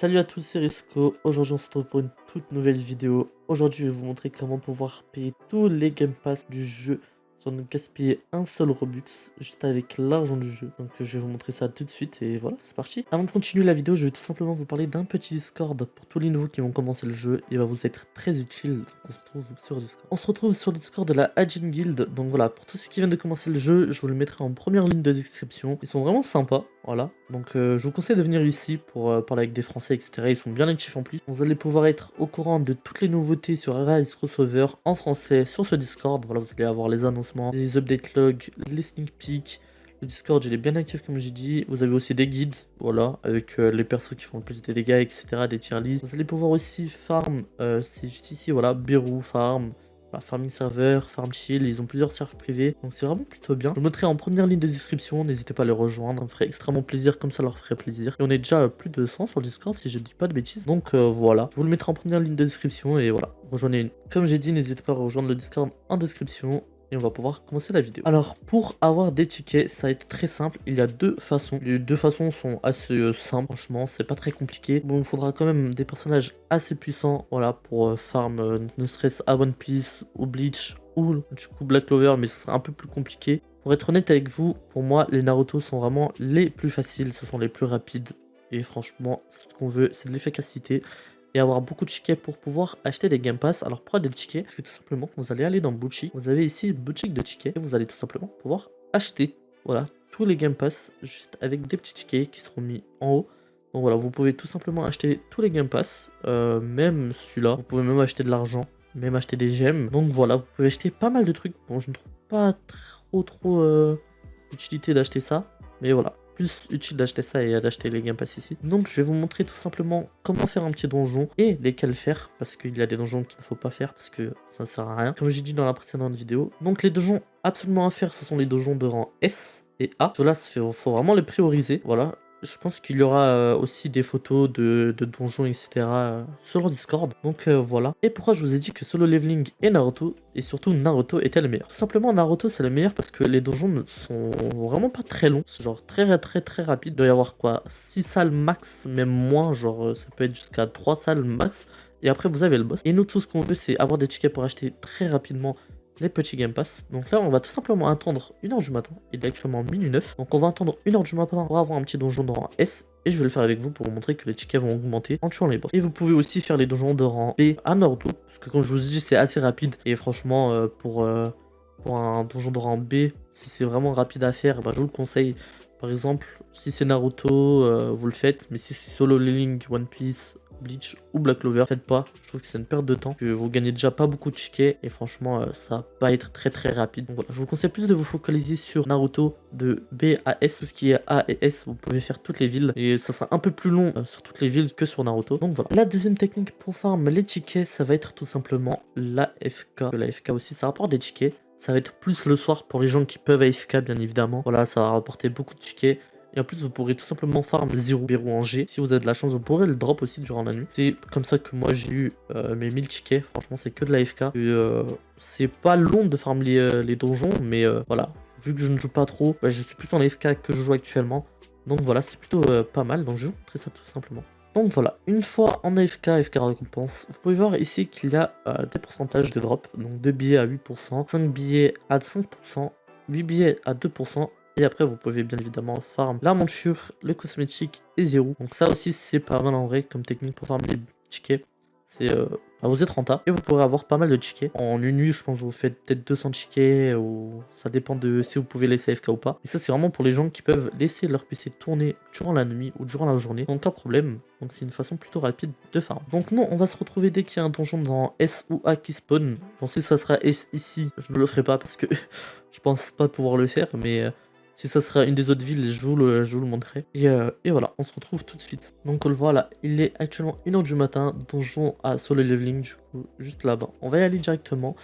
Salut à tous, c'est Risco. Aujourd'hui, on se retrouve pour une toute nouvelle vidéo. Aujourd'hui, je vais vous montrer comment pouvoir payer tous les Game Pass du jeu sans ne gaspiller un seul Robux, juste avec l'argent du jeu. Donc, je vais vous montrer ça tout de suite et voilà, c'est parti. Avant de continuer la vidéo, je vais tout simplement vous parler d'un petit Discord pour tous les nouveaux qui vont commencer le jeu. Il va vous être très utile. Donc, on se retrouve sur Discord. On se retrouve sur le Discord de la Ajin Guild. Donc voilà, pour tous ceux qui viennent de commencer le jeu, je vous le mettrai en première ligne de description. Ils sont vraiment sympas. Voilà, donc je vous conseille de venir ici pour parler avec des Français, etc. Ils sont bien actifs en plus. Vous allez pouvoir être au courant de toutes les nouveautés sur Rise Crossover en français sur ce Discord. Voilà, vous allez avoir les annoncements, les update logs, les sneak peeks. Le Discord, il est bien actif comme j'ai dit. Vous avez aussi des guides, voilà, avec les persos qui font le plus de dégâts, etc. Des tier lists. Vous allez pouvoir aussi farm, c'est juste ici, voilà, Beru farm. Farming server, Farm Chill, ils ont plusieurs serveurs privés, donc c'est vraiment plutôt bien. Je vous mettrai en première ligne de description, n'hésitez pas à les rejoindre, ça me ferait extrêmement plaisir, comme ça leur ferait plaisir. Et on est déjà à plus de 100 sur le Discord si je dis pas de bêtises, donc voilà. Je vous le mettrai en première ligne de description et voilà, rejoignez. Comme j'ai dit, n'hésitez pas à rejoindre le Discord en description. Et on va pouvoir commencer la vidéo. Alors, pour avoir des tickets, ça va être très simple. Il y a deux façons. Les deux façons sont assez simples, franchement, c'est pas très compliqué. Bon, il faudra quand même des personnages assez puissants, voilà, pour farm, ne serait-ce à One Piece, ou Bleach, ou du coup Black Clover, mais ce sera un peu plus compliqué. Pour être honnête avec vous, pour moi, les Naruto sont vraiment les plus faciles, ce sont les plus rapides. Et franchement, ce qu'on veut, c'est de l'efficacité et avoir beaucoup de tickets pour pouvoir acheter des Game Pass. Alors pourquoi des tickets? Parce que tout simplement, vous allez aller dans boutique, vous avez ici une boutique de tickets et vous allez tout simplement pouvoir acheter, voilà, tous les Game Pass juste avec des petits tickets qui seront mis en haut. Donc voilà, vous pouvez tout simplement acheter tous les Game Pass, même celui-là. Vous pouvez même acheter de l'argent, même acheter des gemmes. Donc voilà, vous pouvez acheter pas mal de trucs. Bon, je ne trouve pas trop d'utilité d'acheter ça, mais voilà. Plus utile d'acheter ça et d'acheter les Game Pass ici. Donc je vais vous montrer tout simplement comment faire un petit donjon et lesquels faire, parce qu'il y a des donjons qu'il ne faut pas faire parce que ça ne sert à rien, comme j'ai dit dans la précédente vidéo. Donc les donjons absolument à faire, ce sont les donjons de rang S et A. Ceux-là, il faut vraiment les prioriser, voilà. Je pense qu'il y aura aussi des photos de donjons, etc. Sur le Discord. Donc voilà. Et pourquoi je vous ai dit que Solo Leveling et Naruto, et surtout Naruto, étaient les meilleurs. Tout simplement, Naruto, c'est le meilleur parce que les donjons ne sont vraiment pas très longs. C'est genre très rapide. Il doit y avoir quoi, 6 salles max, même moins. Genre ça peut être jusqu'à 3 salles max. Et après, vous avez le boss. Et nous, tout ce qu'on veut, c'est avoir des tickets pour acheter très rapidement les petits Game Pass. Donc là, on va tout simplement attendre 1h du matin. Il est actuellement minuit 9. Donc on va attendre 1h du matin pour avoir un petit donjon de rang S. Et je vais le faire avec vous pour vous montrer que les tickets vont augmenter en tuant les boss. Et vous pouvez aussi faire les donjons de rang B à Naruto. Parce que comme je vous ai dit, c'est assez rapide. Et franchement, pour un donjon de rang B, si c'est vraiment rapide à faire, bah, je vous le conseille. Par exemple, si c'est Naruto, vous le faites. Mais si c'est Solo Leveling, One Piece, Bleach ou Black Clover, faites pas, je trouve que c'est une perte de temps, que vous gagnez déjà pas beaucoup de tickets et franchement ça va pas être très rapide. Donc voilà, je vous conseille plus de vous focaliser sur Naruto de B à S. Tout ce qui est A et S, vous pouvez faire toutes les villes et ça sera un peu plus long sur toutes les villes que sur Naruto. Donc voilà, la deuxième technique pour farm les tickets, ça va être tout simplement l'AFK. L'AFK aussi, ça rapporte des tickets. Ça va être plus le soir pour les gens qui peuvent AFK, bien évidemment. Voilà, ça va rapporter beaucoup de tickets. Et en plus, vous pourrez tout simplement farm 0 Beru en G. Si vous avez de la chance, vous pourrez le drop aussi durant la nuit. C'est comme ça que moi j'ai eu mes 1000 tickets. Franchement, c'est que de l'AFK. C'est pas long de farm les donjons, mais voilà. Vu que je ne joue pas trop, bah, je suis plus en AFK que je joue actuellement. Donc voilà, c'est plutôt pas mal. Donc je vais vous montrer ça tout simplement. Donc voilà, une fois en AFK, AFK récompense, vous pouvez voir ici qu'il y a des pourcentages de drop. Donc 2 billets à 8%, 5 billets à 5%, 8 billets à 2%. Et après, vous pouvez bien évidemment farm la monture, le cosmétique et 0. Donc ça aussi, c'est pas mal en vrai comme technique pour farm les tickets. C'est vous êtes rentable et vous pourrez avoir pas mal de tickets. En une nuit, je pense que vous faites peut-être 200 tickets ou ça dépend de si vous pouvez laisser AFK ou pas. Et ça, c'est vraiment pour les gens qui peuvent laisser leur PC tourner durant la nuit ou durant la journée. Donc pas de problème. Donc c'est une façon plutôt rapide de farm. Donc non, on va se retrouver dès qu'il y a un donjon dans S ou A qui spawn. Bon, si ça sera S ici, je ne le ferai pas parce que je pense pas pouvoir le faire, mais si ça sera une des autres villes, je vous le montrerai. Et voilà, on se retrouve tout de suite. Donc on le voit là, il est actuellement 1h du matin, donjon à Solo Leveling, du coup, juste là-bas. On va y aller directement.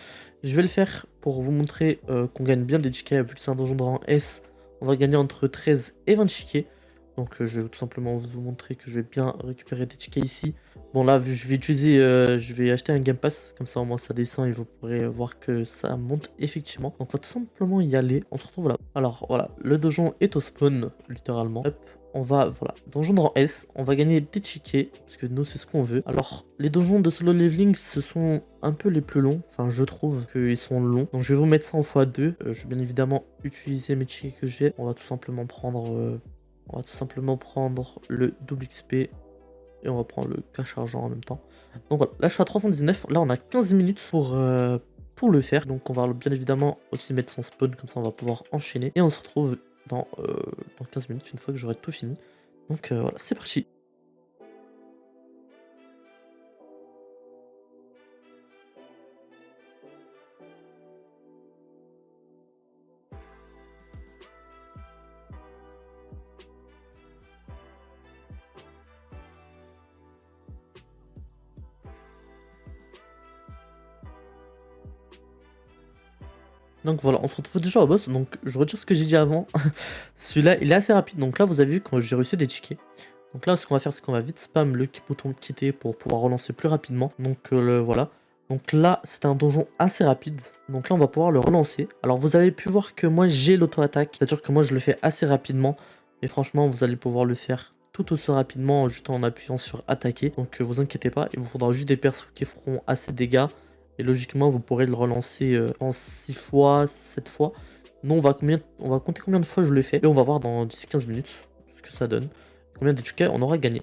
Je vais le faire pour vous montrer qu'on gagne bien des tickets, vu que c'est un donjon de rang S. On va gagner entre 13 et 20 tickets. Donc je vais tout simplement vous montrer que je vais bien récupérer des tickets ici. Bon là, je vais utiliser, je vais acheter un Game Pass, comme ça au moins ça descend et vous pourrez voir que ça monte effectivement. Donc on va tout simplement y aller, on se retrouve là. Alors voilà, le donjon est au spawn, littéralement. Hop, on va, voilà, donjon de rang S, on va gagner des tickets, parce que nous, c'est ce qu'on veut. Alors, les donjons de solo leveling, ce sont un peu les plus longs, enfin, je trouve qu'ils sont longs. Donc, je vais vous mettre ça en x2. Je vais bien évidemment utiliser mes tickets que j'ai. On va tout simplement prendre, le double XP, et on va prendre le cash argent en même temps. Donc voilà, là, je suis à 319. Là, on a 15 minutes pour le faire. Donc, on va bien évidemment aussi mettre son spawn, comme ça, on va pouvoir enchaîner. Et on se retrouve dans 15 minutes, une fois que j'aurai tout fini. Donc voilà, c'est parti. Donc voilà, on se retrouve déjà au boss. Donc je retire ce que j'ai dit avant. Celui-là, il est assez rapide. Donc là, vous avez vu que j'ai reçu des tickets. Donc là, ce qu'on va faire, c'est qu'on va vite spam le bouton quitter pour pouvoir relancer plus rapidement. Donc voilà. Donc là, c'est un donjon assez rapide. Donc là, on va pouvoir le relancer. Alors vous avez pu voir que moi, j'ai l'auto-attaque. C'est-à-dire que moi, je le fais assez rapidement. Et franchement, vous allez pouvoir le faire tout aussi rapidement juste en appuyant sur attaquer. Donc vous inquiétez pas, il vous faudra juste des persos qui feront assez de dégâts. Et logiquement, vous pourrez le relancer en 6 fois, 7 fois. Nous, on va compter combien de fois je le fais. Et on va voir dans d'ici 15 minutes ce que ça donne. Combien de tickets on aura gagné.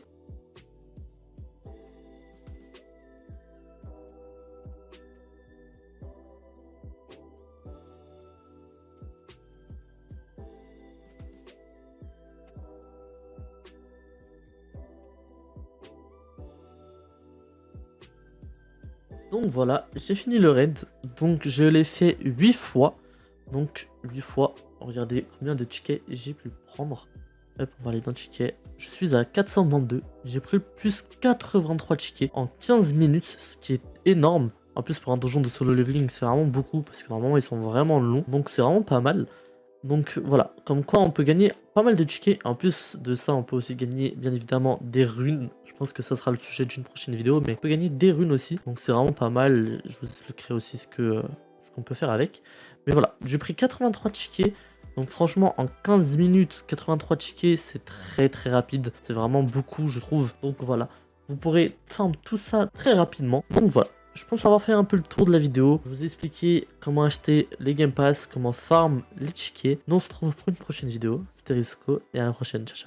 Donc voilà, j'ai fini le raid. Donc je l'ai fait 8 fois. Donc 8 fois, regardez combien de tickets j'ai pu prendre. Hop, on va aller dans tickets. Je suis à 422. J'ai pris plus 83 tickets en 15 minutes, ce qui est énorme. En plus, pour un donjon de solo leveling, c'est vraiment beaucoup parce que normalement, ils sont vraiment longs. Donc, c'est vraiment pas mal. Donc, voilà. Comme quoi, on peut gagner pas mal de tickets. En plus de ça, on peut aussi gagner, bien évidemment, des runes. Je pense que ça sera le sujet d'une prochaine vidéo. Mais on peut gagner des runes aussi. Donc, c'est vraiment pas mal. Je vous expliquerai aussi ce qu'on peut faire avec. Mais voilà, j'ai pris 83 tickets. Donc franchement, en 15 minutes, 83 tickets, c'est très très rapide. C'est vraiment beaucoup, je trouve. Donc voilà, vous pourrez farm tout ça très rapidement. Donc voilà, je pense avoir fait un peu le tour de la vidéo. Je vous ai expliqué comment acheter les Game Pass, comment farm les tickets. Nous on se retrouve pour une prochaine vidéo. C'était Risco et à la prochaine, ciao ciao.